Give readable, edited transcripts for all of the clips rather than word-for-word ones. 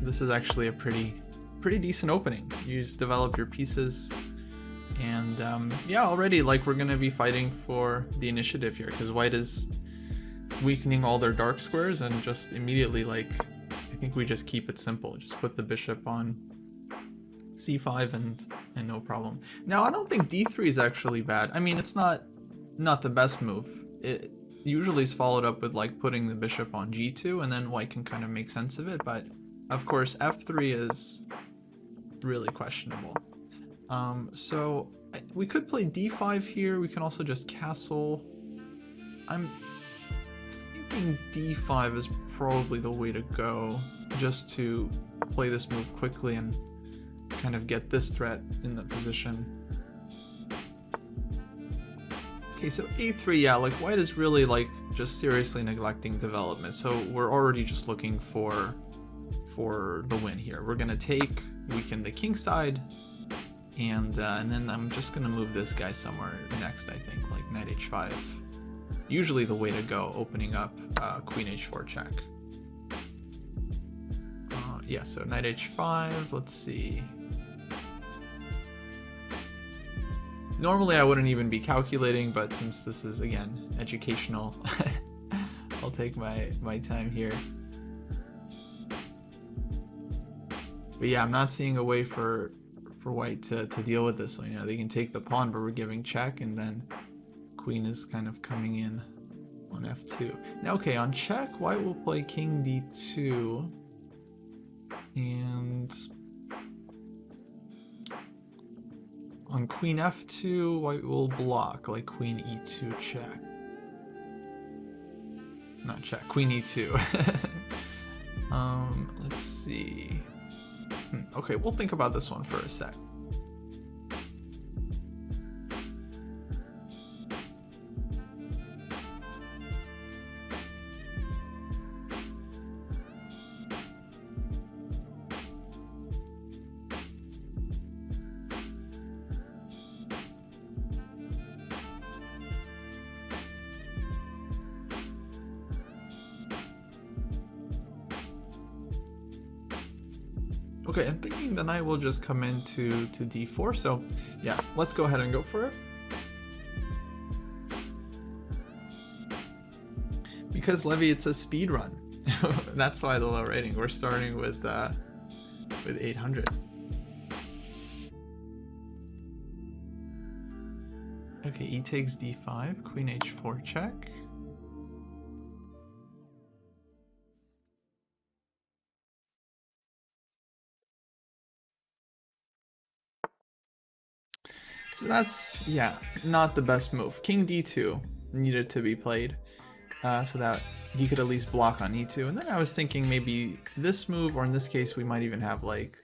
this is actually a pretty decent opening. You just develop your pieces, and yeah, already like we're gonna be fighting for the initiative here because white is weakening all their dark squares, and just immediately, like, I think we just keep it simple. Just put the bishop on c5 and no problem. Now I don't think d3 is actually bad. I mean, it's not the best move. It usually is followed up with like putting the bishop on g2, and then white can kind of make sense of it, but of course f3 is really questionable. So we could play d5 here. We can also just castle. I'm thinking d5 is probably the way to go, just to play this move quickly and kind of get this threat in the position. Okay, so a3, yeah, like white is really like just seriously neglecting development, so we're already just looking for the win here. We're gonna take, weaken the king side, and then I'm just gonna move this guy somewhere next, I think, like knight h5. Usually the way to go, opening up queen h4 check. Yeah, so knight h5, let's see. Normally I wouldn't even be calculating, but since this is, again, educational, I'll take my time here. But yeah, I'm not seeing a way for white to deal with this one. You know, they can take the pawn, but we're giving check, and then queen is kind of coming in on f2. Now, okay, on check, white will play king d2, and on queen f2, white will block, like queen e2 check. Not check, queen e2. Let's see. Okay, we'll think about this one for a sec. Okay, I'm thinking the knight will just come into d4, so yeah, let's go ahead and go for it. Because Levy, it's a speed run. That's why the low rating. We're starting with 800. Okay, e takes d5, queen h4 check. So that's, yeah, not the best move. King d2 needed to be played so that you could at least block on e2. And then I was thinking maybe this move, or in this case, we might even have like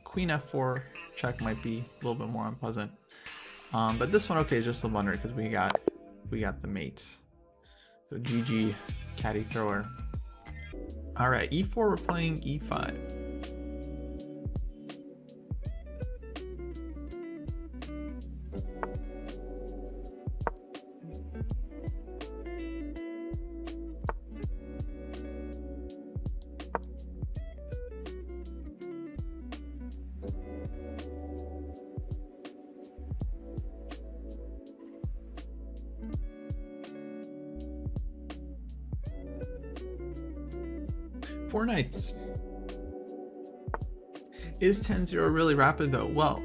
queen f4 check might be a little bit more unpleasant. But this one, okay, is just a blunder because we got the mate. So GG, caddy thrower. All right, e4, we're playing e5. Four knights. Is 10-0 really rapid though? Well,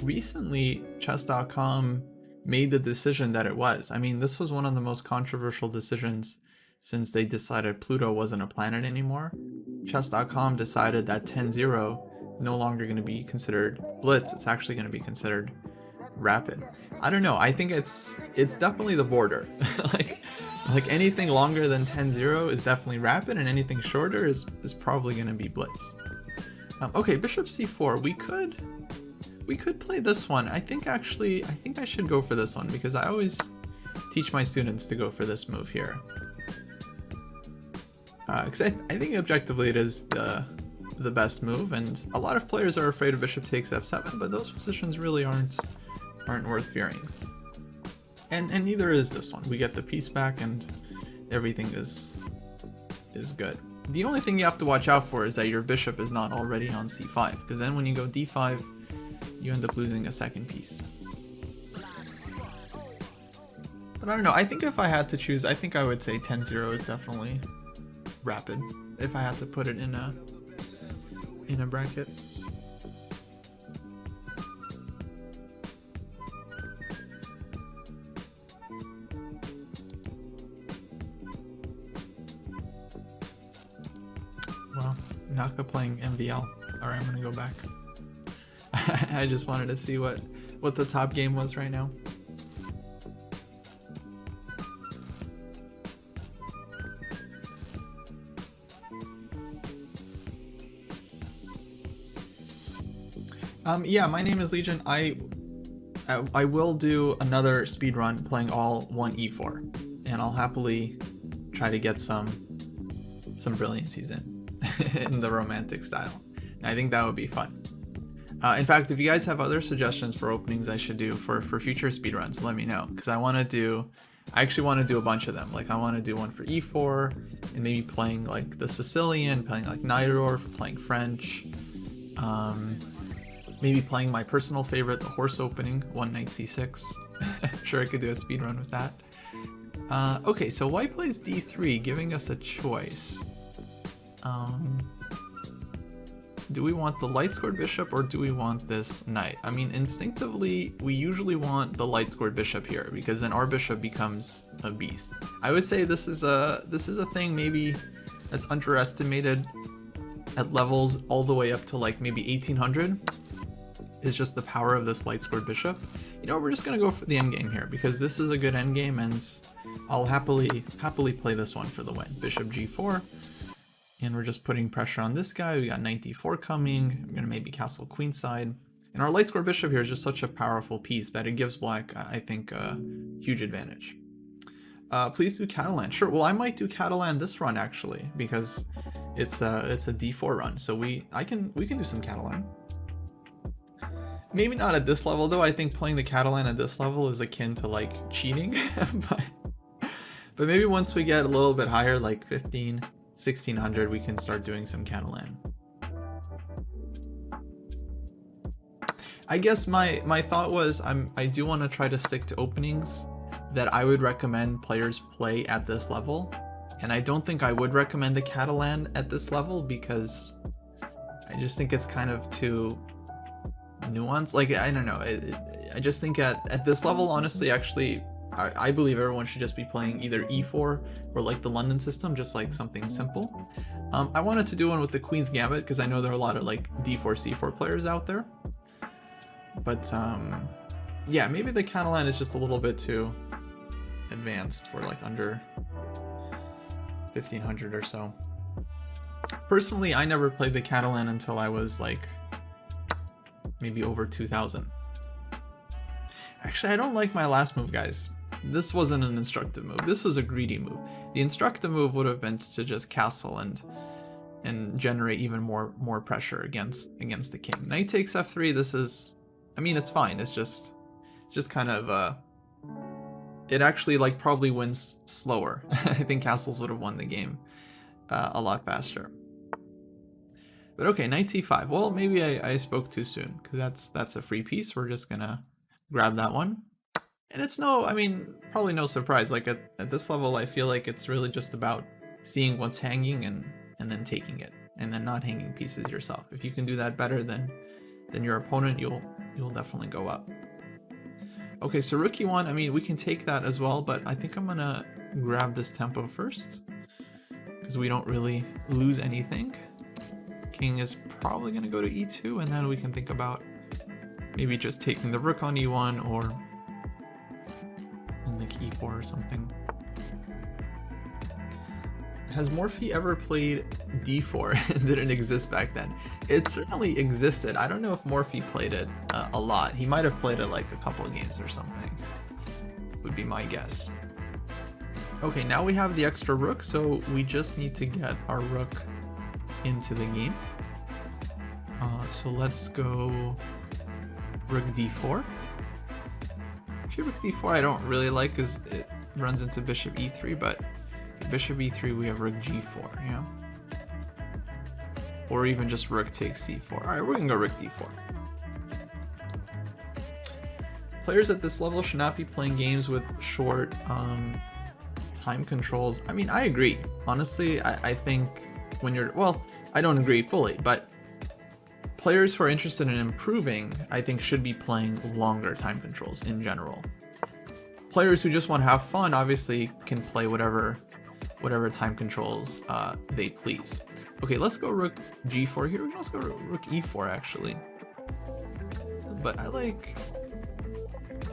recently chess.com made the decision that it was. I mean, this was one of the most controversial decisions since they decided Pluto wasn't a planet anymore. Chess.com decided that 10-0 no longer going to be considered blitz, it's actually going to be considered rapid. I don't know, I think it's definitely the border. Like anything longer than 10-0 is definitely rapid, and anything shorter is probably going to be blitz. Okay, bishop c4. We could play this one. I think I should go for this one because I always teach my students to go for this move here. Because I think objectively it is the best move, and a lot of players are afraid of bishop takes f7, but those positions really aren't worth fearing. And neither is this one. We get the piece back and everything is good. The only thing you have to watch out for is that your bishop is not already on c5, because then when you go d5, you end up losing a second piece. But I don't know, I think if I had to choose, I think I would say 10-0 is definitely rapid, if I had to put it in a bracket. Well, Naka playing MVL. Alright, I'm gonna go back. I just wanted to see what the top game was right now. Yeah, my name is Legion. I will do another speedrun playing all 1e4, and I'll happily try to get some brilliancies in the romantic style. I think that would be fun. In fact, if you guys have other suggestions for openings I should do for future speedruns, let me know, because I actually want to do a bunch of them. Like, I want to do one for e4, and maybe playing like the Sicilian, playing like Najdorf, playing French, maybe playing my personal favorite, the horse opening, 1 knight c6. I'm sure I could do a speedrun with that. Okay, so white plays d3, giving us a choice. Do we want the light scored bishop or do we want this knight? I mean, instinctively, we usually want the light scored bishop here, because then our bishop becomes a beast. I would say this is a thing maybe that's underestimated at levels all the way up to like maybe 1800. Is just the power of this light scored bishop. You know, we're just gonna go for the endgame here, because this is a good endgame, and I'll happily play this one for the win. Bishop g4, and we're just putting pressure on this guy. We got knight d4 coming. We're gonna maybe castle queenside, and our light scored bishop here is just such a powerful piece that it gives black, I think, a huge advantage. Please do Catalan. Sure. Well, I might do Catalan this run actually, because it's a d4 run, so we can do some Catalan. Maybe not at this level, though. I think playing the Catalan at this level is akin to like cheating. but maybe once we get a little bit higher, like 15, 1600, we can start doing some Catalan. I guess my thought was I do want to try to stick to openings that I would recommend players play at this level. And I don't think I would recommend the Catalan at this level, because I just think it's kind of too nuance. Like, I don't know, I just think at this level, honestly, actually, I believe everyone should just be playing either e4 or like the London system, just like something simple. I wanted to do one with the Queen's Gambit, because I know there are a lot of like d4 c4 players out there, but yeah, maybe the Catalan is just a little bit too advanced for like under 1500 or so. Personally, I never played the Catalan until I was like maybe over 2000. Actually, I don't like my last move, guys. This wasn't an instructive move. This was a greedy move. The instructive move would have been to just castle and generate even more pressure against the king. Knight takes f3. This is, I mean, it's fine. It's just kind of it actually like probably wins slower. I think castles would have won the game a lot faster. But okay, knight c5. Well, maybe I spoke too soon, because that's a free piece. We're just gonna grab that one. And it's I mean, probably no surprise. Like at this level, I feel like it's really just about seeing what's hanging and then taking it, and then not hanging pieces yourself. If you can do that better than your opponent, you'll definitely go up. Okay, so rook e1, I mean, we can take that as well, but I think I'm gonna grab this tempo first, because we don't really lose anything. King is probably going to go to e2, and then we can think about maybe just taking the rook on e1 or in like e4 or something. Has Morphe ever played d4? It didn't exist back then. It certainly existed. I don't know if Morphe played it a lot. He might have played it like a couple of games or something, would be my guess. Okay, now we have the extra rook, so we just need to get our rook into the game. So let's go rook d4. Actually, rook d4 I don't really like, because it runs into bishop e3, but bishop e3 we have rook g4, yeah. or even just rook takes c4. All right, we're gonna go rook d4. Players at this level should not be playing games with short time controls. I mean, I agree. Honestly, I think when you're, well, I don't agree fully, but players who are interested in improving, I think, should be playing longer time controls in general. Players who just want to have fun obviously can play whatever time controls they please. Okay, let's go rook g4 here. We can also go rook e4 actually. But I like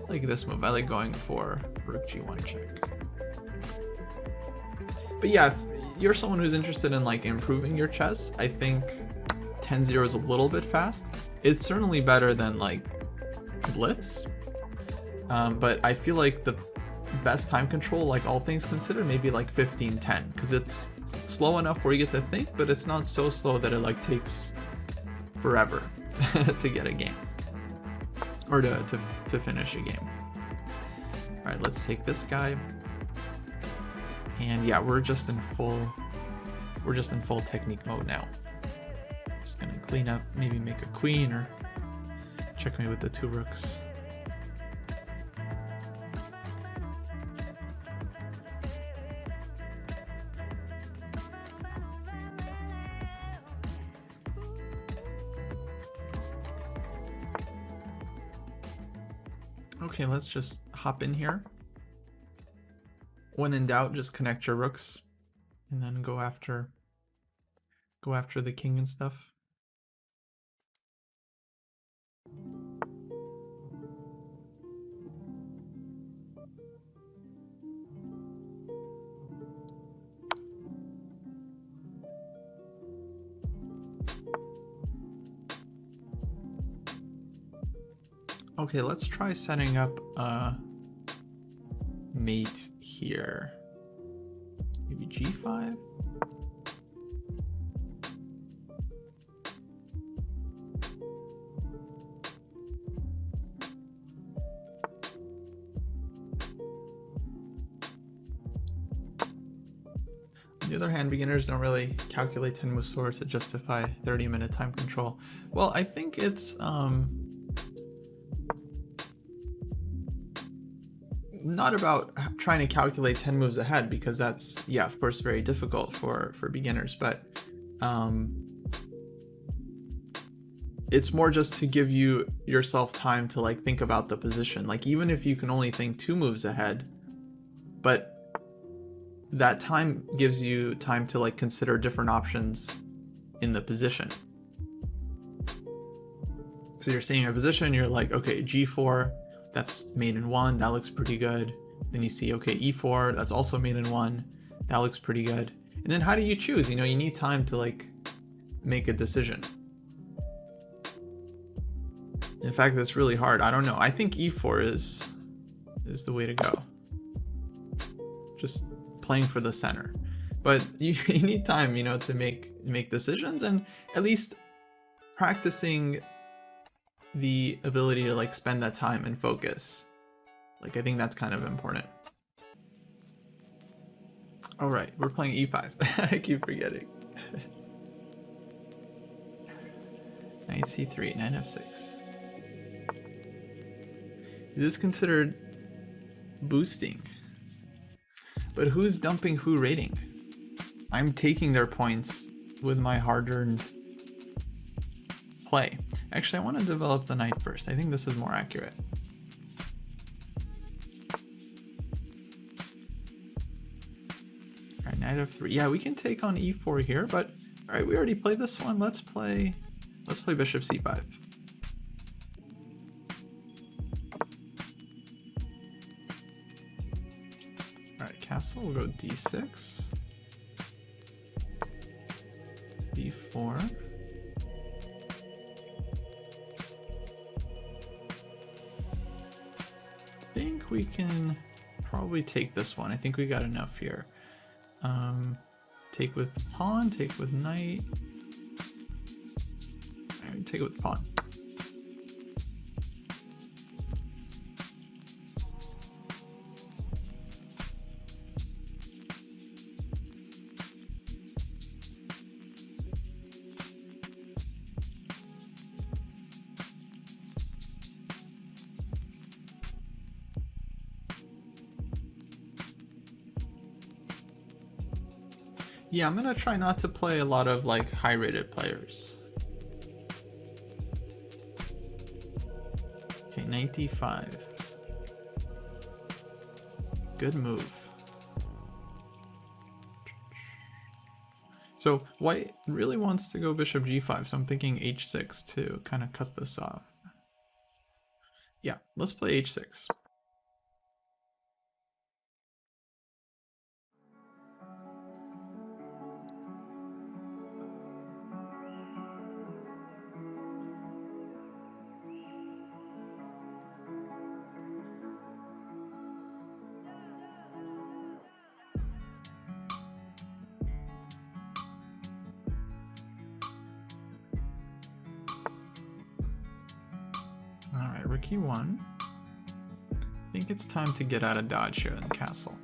this move. I like going for rook g1 check. But yeah, if you're someone who's interested in like improving your chess, I think 10-0 is a little bit fast. It's certainly better than like blitz. But I feel like the best time control, like all things considered, maybe like 15-10, because it's slow enough where you get to think, but it's not so slow that it like takes forever to get a game or to finish a game. All right, let's take this guy, and yeah, we're just in full technique mode now. Just gonna clean up, maybe make a queen or checkmate with the 2 rooks. Okay, let's just hop in here. When in doubt, just connect your rooks and then go after the king and stuff. Okay, let's try setting up a mate here. Maybe g5? On the other hand, beginners don't really calculate 10 move swords to justify 30-minute time control. Well, I think it's not about trying to calculate 10 moves ahead, because that's, yeah, of course, very difficult for beginners, but it's more just to give yourself time to like think about the position. Like, even if you can only think 2 moves ahead, but that time gives you time to like consider different options in the position. So you're seeing a position, you're like, okay, g4, that's mate in 1, that looks pretty good. Then you see, okay, e4, that's also mate in 1, that looks pretty good. And then how do you choose? You know, you need time to like make a decision. In fact, that's really hard. I don't know. I think e4 is the way to go. Just playing for the center. But you need time, you know, to make decisions, and at least practicing the ability to like spend that time and focus. Like, I think that's kind of important. All right, we're playing e5. I keep forgetting. Knight c3, knight f6. Is this considered boosting? But who's dumping who rating? I'm taking their points with my hard-earned play. Actually, I want to develop the knight first. I think this is more accurate. All right, knight f3. Yeah, we can take on e4 here, but all right, we already played this one. Let's play bishop c5. All right, castle. We'll go d6, d4. I think we can probably take this one. I think we got enough here. Take with pawn, take with knight. All right, take it with pawn. Yeah, I'm gonna try not to play a lot of like high-rated players. Okay, knight d5. Good move. So white really wants to go bishop g5, so I'm thinking h6 to kind of cut this off. Yeah, let's play h6. Alright, rook e1. I think it's time to get out of dodge here in the castle.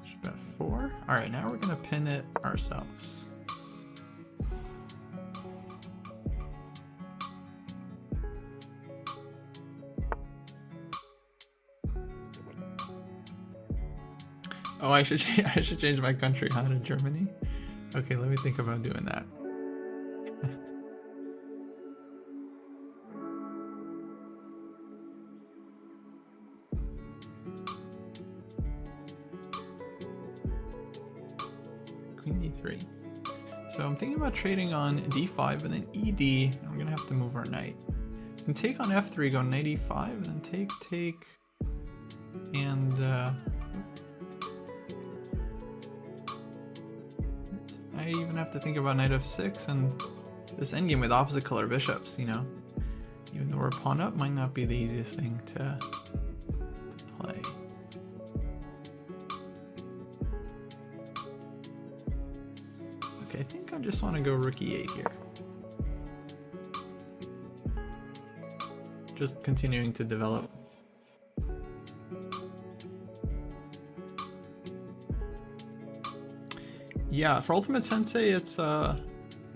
Bishop f4. Alright, now we're gonna pin it ourselves. Oh, I should change my country, huh, to Germany? Okay, let me think about doing that. Queen d3. So I'm thinking about trading on d5 and then ed. And we're gonna have to move our knight. We can take on f3, go knight e5, and then take, and I even have to think about knight f6 and this endgame with opposite color bishops, you know. Even though we're pawn up, might not be the easiest thing to play. Okay, I think I just want to go rook e8 here. Just continuing to develop. Yeah, for Ultimate Sensei, it's we're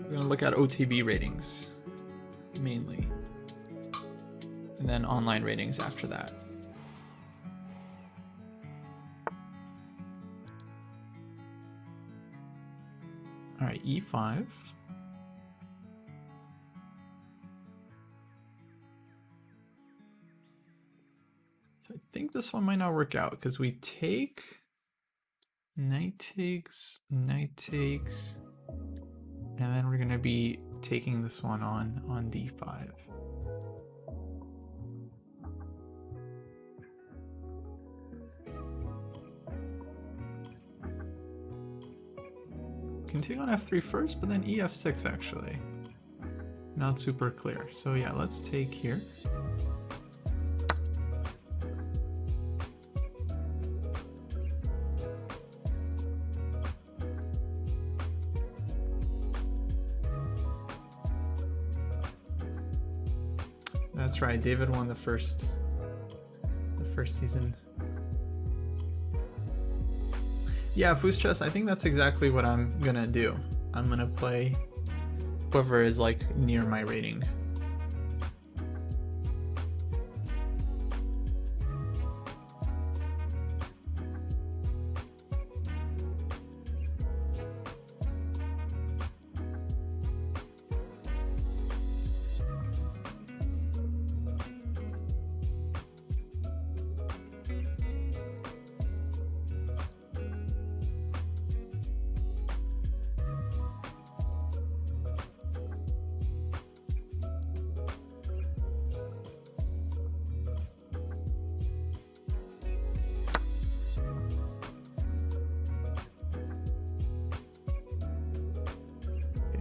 gonna look at OTB ratings mainly, and then online ratings after that. All right, e5. So I think this one might not work out because we take. Knight takes, and then we're gonna be taking this one on d5. Can take on f3 first, but then ef6 actually. Not super clear. So yeah, let's take here. That's right, David won the first season. Yeah, Foos Chess, I think that's exactly what I'm gonna do. I'm gonna play whoever is like near my rating.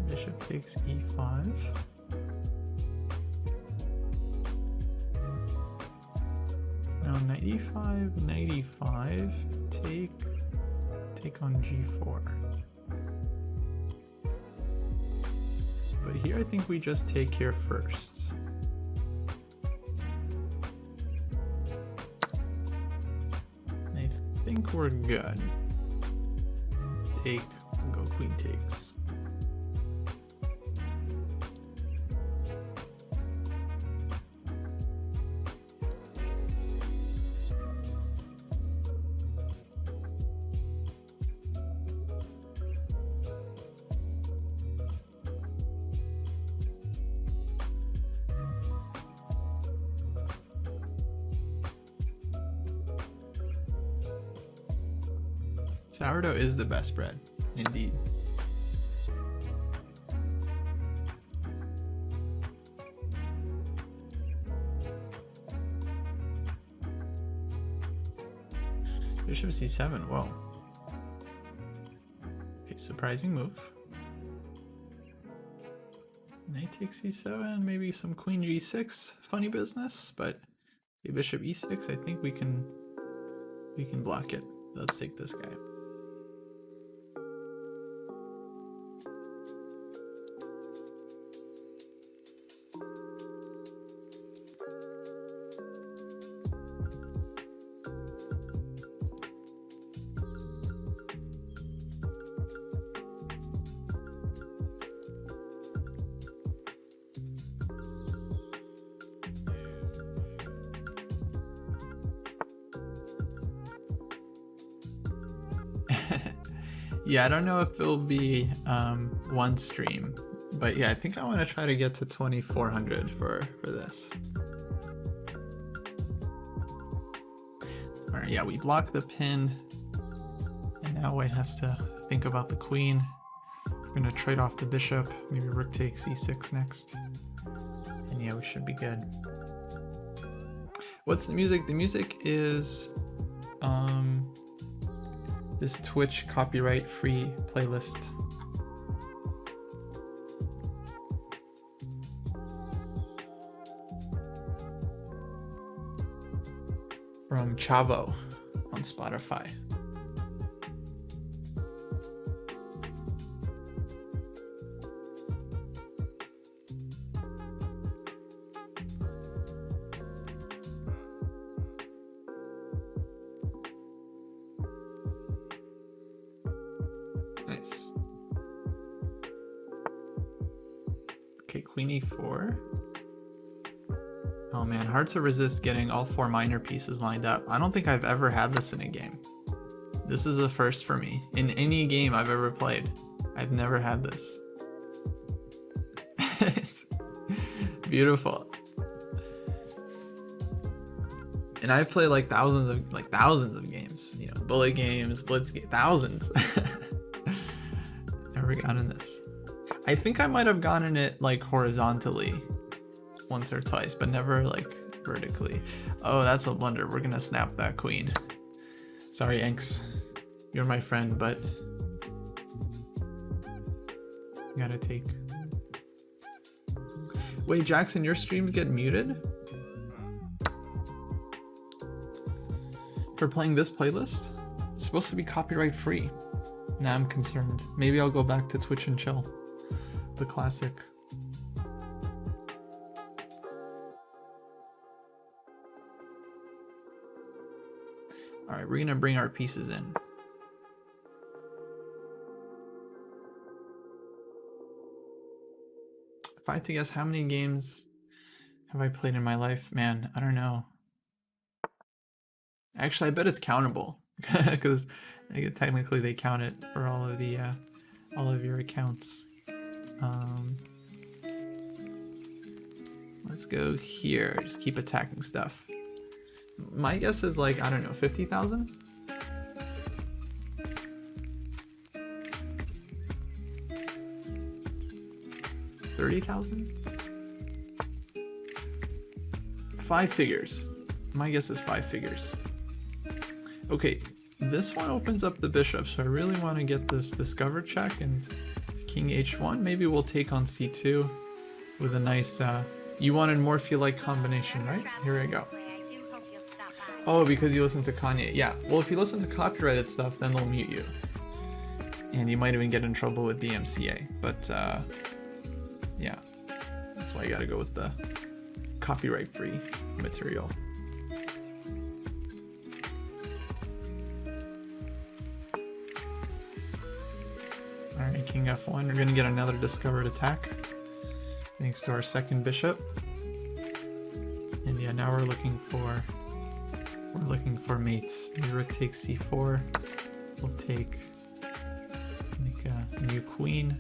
Bishop takes e5. Now knight e5, take on g4. But here I think we just take here first. I think we're good. Take, go queen takes. Sourdough is the best bread, indeed. Bishop c7, whoa. Okay, surprising move. Knight takes c7, maybe some queen g6, funny business, but okay, bishop e6, I think we can block it. Let's take this guy. Yeah, I don't know if it'll be one stream, but yeah, I think I want to try to get to 2400 for this. All right, yeah, we block the pin, and now White has to think about the queen. We're gonna trade off the bishop, maybe rook takes e6 next, and yeah, we should be good. What's the music? The music is this Twitch copyright free playlist. From Chavo on Spotify. Nice. Okay, queen e4. Oh man, hard to resist getting all 4 minor pieces lined up. I don't think I've ever had this in a game. This is a first for me. In any game I've ever played, I've never had this. It's beautiful. And I've played like thousands of games, you know, bullet games, blitz games, thousands. Never gotten this. I think I might have gotten it like horizontally once or twice, but never like vertically. Oh, that's a blunder. We're gonna snap that queen. Sorry, Enks. You're my friend, but you gotta take. Wait, Jackson, your streams get muted for playing this playlist? It's supposed to be copyright free. Now I'm concerned. Maybe I'll go back to Twitch and chill. The classic. All right, we're gonna bring our pieces in. If I had to guess how many games have I played in my life, man, I don't know. Actually, I bet it's countable because technically they count it for all of your accounts. Let's go here. Just keep attacking stuff. My guess is like, I don't know, 50,000? 30,000? 5 figures. My guess is 5 figures. Okay, this one opens up the bishop, so I really want to get this discover check and king h1. Maybe we'll take on c2 with a nice, you wanted more feel-like combination, right? Here we go. Oh, because you listen to Kanye. Yeah, well, if you listen to copyrighted stuff, then they'll mute you. And you might even get in trouble with DMCA. But, yeah. That's why you gotta go with the copyright-free material. Alright, king f1. We're gonna get another discovered attack. Thanks to our second bishop. And yeah, now we're looking for mates. Rook takes c4. We'll make a new queen.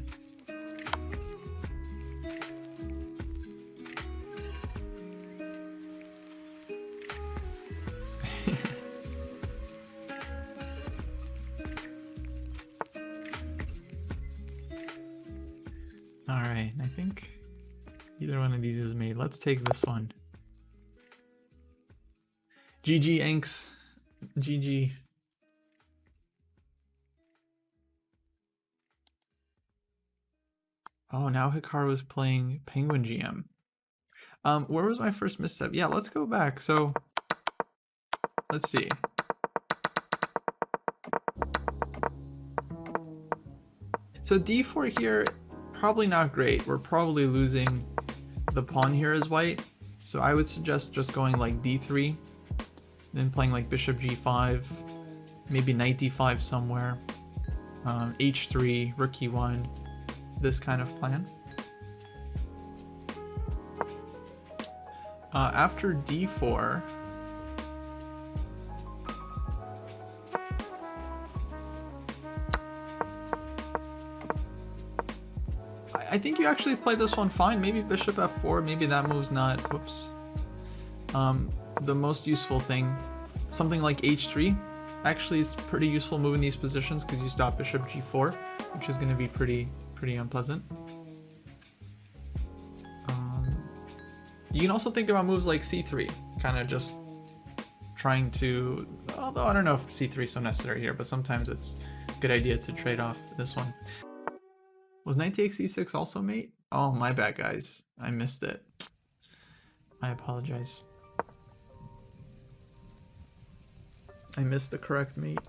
Either one of these is made. Let's take this one. GG, Anks. GG. Oh, now Hikaru is playing Penguin GM. Where was my first misstep? Yeah, let's go back. So, let's see. So d4 here, probably not great. We're probably losing the pawn here as white. So I would suggest just going like d3, then playing like bishop g5, maybe knight d5 somewhere, h3, rook e1, this kind of plan. After d4, I think you actually play this one fine. Maybe bishop f4, maybe that move's not, whoops, the most useful thing. Something like h3 actually is pretty useful move in these positions because you stop bishop g4, which is going to be pretty unpleasant. You can also think about moves like c3, kind of just trying to, although I don't know if c3 is so necessary here, but sometimes it's a good idea to trade off this one. Was knight takes e6 also mate? Oh, my bad, guys. I missed it. I apologize. I missed the correct mate.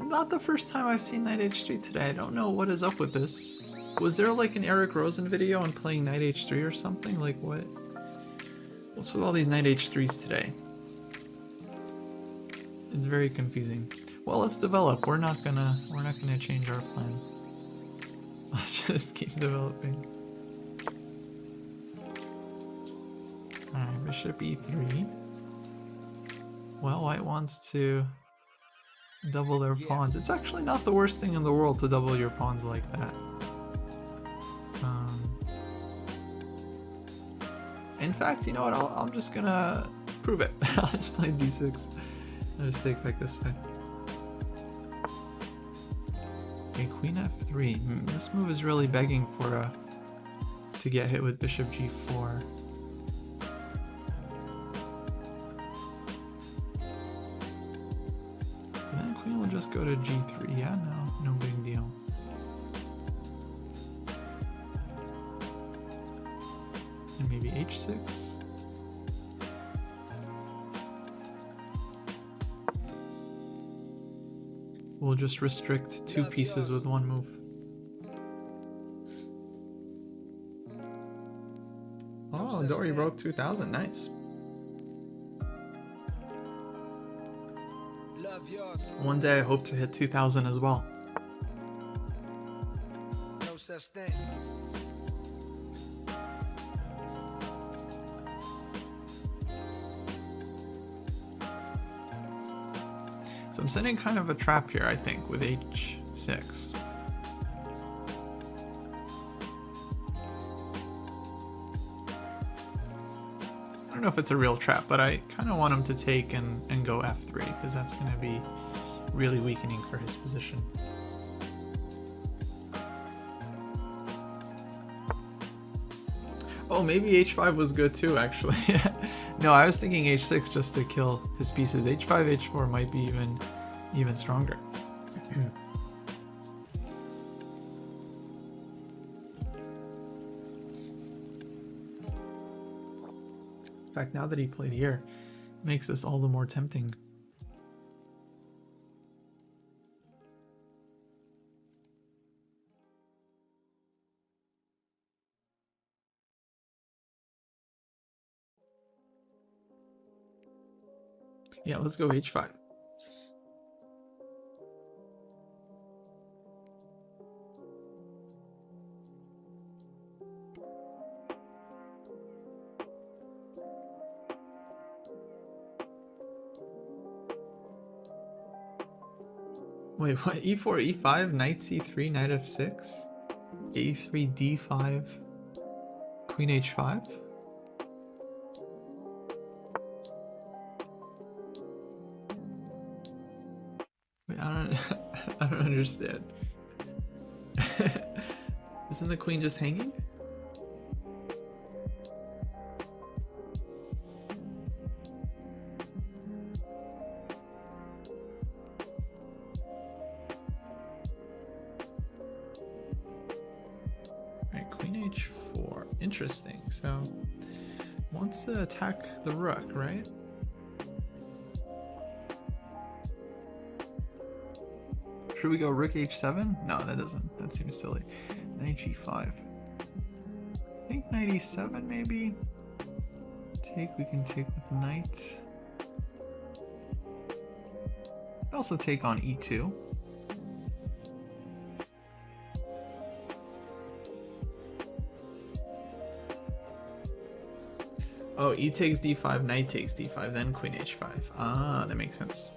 Not the first time I've seen knight h3 today. I don't know what is up with this. Was there like an Eric Rosen video on playing knight h3 or something? Like what? What's with all these knight h3s today? It's very confusing. Well, let's develop. We're not gonna change our plan. Let's just keep developing. Alright, bishop e3. Well, white wants to double their pawns. It's actually not the worst thing in the world to double your pawns like that. In fact, you know what? I'm just gonna prove it. I'll just play d6. I'll just take back this way. Okay, queen f3. This move is really begging for to get hit with bishop g4. And then queen will just go to g3. Yeah, no big deal. And maybe h6. We'll just restrict two pieces with one move. Oh, Dory broke 2000. Nice. One day I hope to hit 2000 as well. No such thing. So I'm setting kind of a trap here, I think, with h6. I don't know if it's a real trap, but I kind of want him to take and go f3, because that's going to be really weakening for his position. Oh, maybe h5 was good too, actually. No, I was thinking h6 just to kill his pieces. h5, h4 might be even stronger. In fact, now that he played here, it makes this all the more tempting. Yeah, let's go h5. Wait, what? e4, e5, knight c3, knight f6, a3, d5, queen h5? I don't understand. Isn't the queen just hanging? Right, queen h4. Interesting. So wants to attack the rook, right? Should we go rook h7? No, that doesn't. That seems silly. Knight g5. I think knight e7 maybe. Take, we can take with knight. Also take on e2. Oh, e takes d5, knight takes d5, then queen h5. Ah, that makes sense.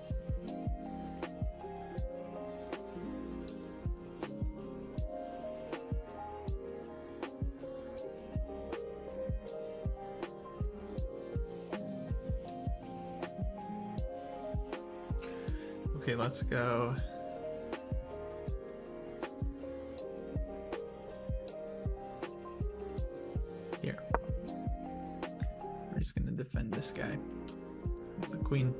Okay, let's go. Here. We're just gonna defend this guy. The queen.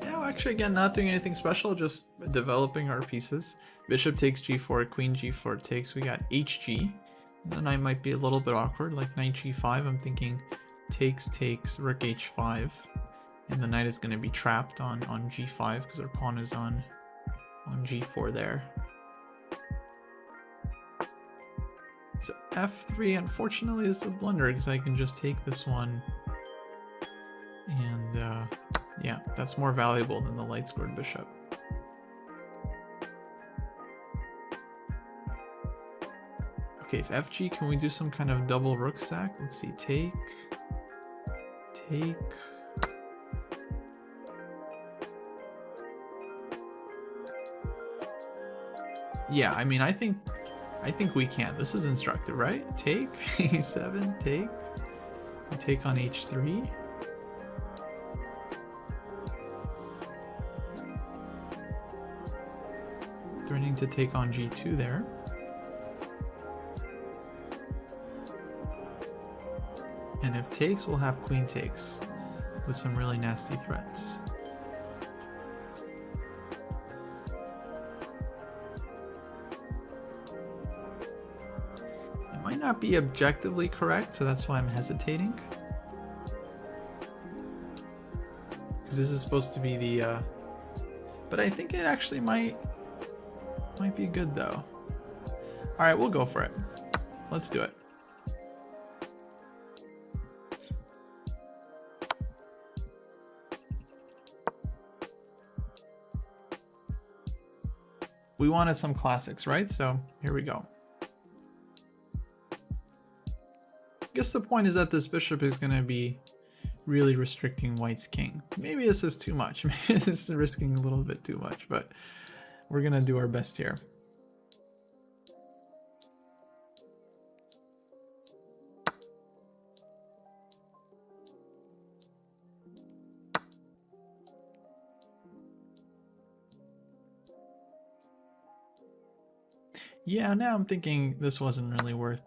Now, actually, again, not doing anything special, just developing our pieces. Bishop takes g4, queen g4 takes. We got hg. The knight might be a little bit awkward, like knight g5. I'm thinking takes, rook h5, and the knight is going to be trapped on g5 because our pawn is on g4 there. So f3, unfortunately, is a blunder because I can just take this one, and yeah, that's more valuable than the light squared bishop. Okay, if fg, can we do some kind of double rook sack? Let's see, take. Yeah, I mean, I think we can. This is instructive, right? Take, e7, take on h3. Threatening to take on g2 there. And if takes, we'll have queen takes with some really nasty threats. It might not be objectively correct, so that's why I'm hesitating. Because this is supposed to be the, but I think it actually might be good though. All right, we'll go for it. Let's do it. We wanted some classics, right? So here we go. I guess the point is that this bishop is going to be really restricting white's king. Maybe this is too much. Maybe this is risking a little bit too much, but we're going to do our best here. Yeah, now I'm thinking this wasn't really worth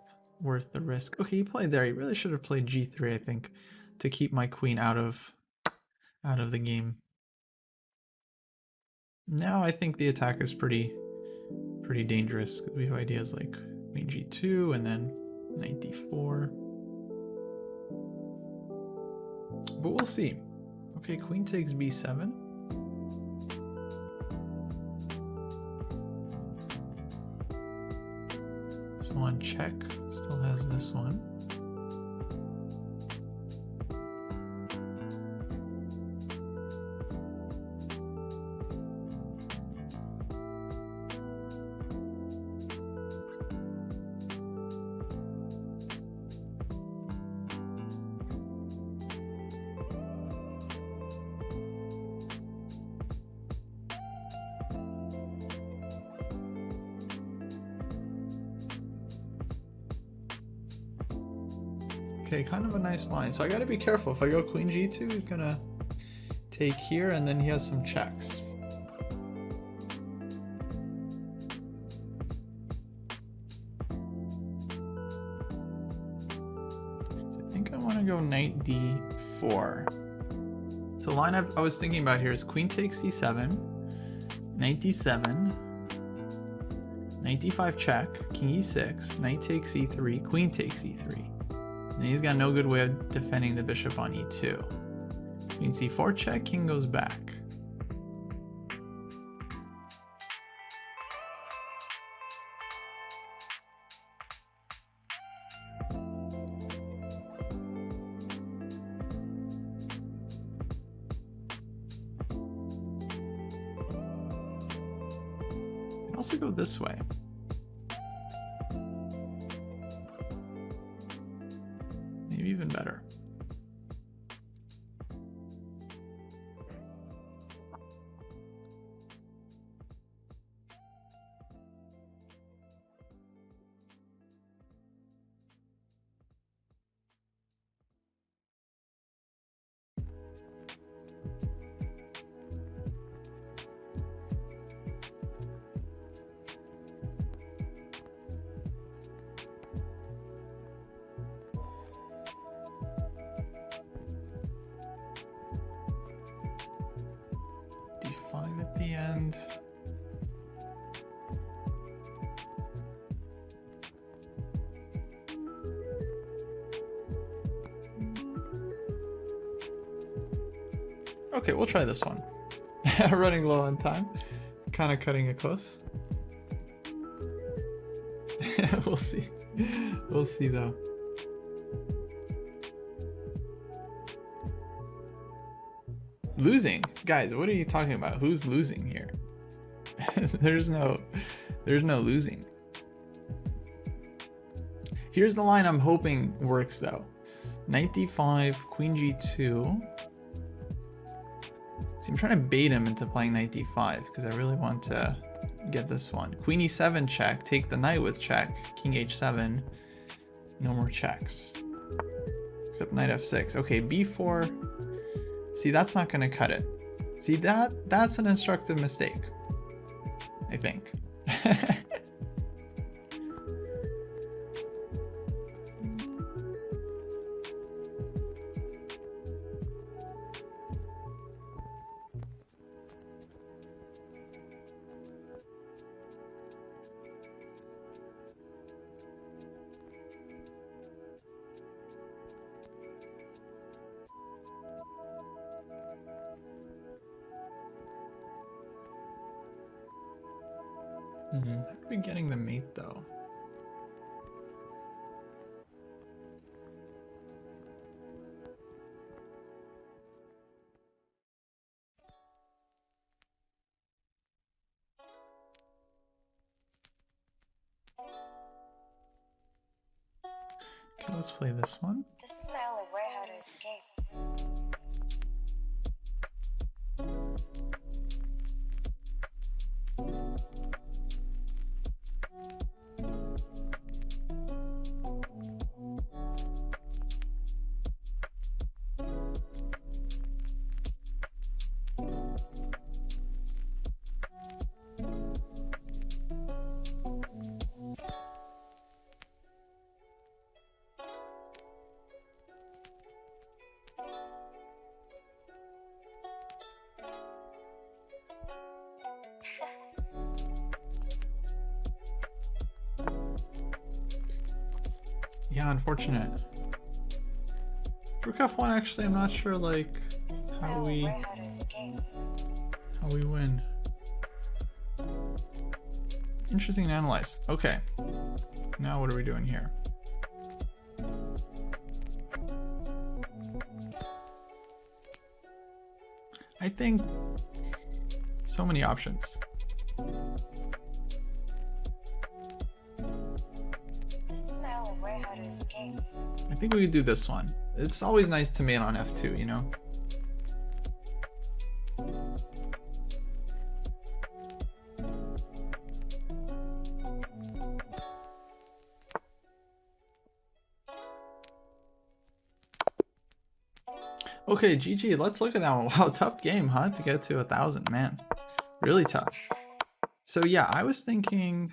the risk. Okay, he played there. He really should have played g3, I think, to keep my queen out of the game. Now I think the attack is pretty dangerous. We have ideas like queen g2 and then knight d4. But we'll see. Okay, queen takes b7. So on check, still has this one. Okay, kind of a nice line. So I gotta be careful. If I go queen g2, he's gonna take here, and then he has some checks. So I think I want to go knight d4. So the line I was thinking about here is queen takes c7, knight d7, knight d5 check, king e6, knight takes e3, queen takes e3. And he's got no good way of defending the bishop on e2. Queen c4 check, king goes back. You can also go this way. Maybe even better. d5 at the end. Okay, we'll try this one. Running low on time. Kind of cutting it close. We'll see. We'll see though. Losing? Guys, what are you talking about? Who's losing here? There's no losing. Here's the line I'm hoping works though. Knight d5, queen g2. See, I'm trying to bait him into playing knight d5 because I really want to get this one. Queen e7 check, take the knight with check, king h7, no more checks. Except knight f6. Okay, b4. See, that's not gonna cut it. See, that's an instructive mistake, I think. How are we getting the mate though? Okay, let's play this one. This is my only way how to escape. Yeah, unfortunate. Rook f1, actually, I'm not sure, like, how we win. Interesting to analyze. Okay. Now what are we doing here? I think so many options. I think we could do this one. It's always nice to mate on f2, you know? Okay, GG, let's look at that one. Wow, tough game, huh? To get to 1,000, man. Really tough. So yeah, I was thinking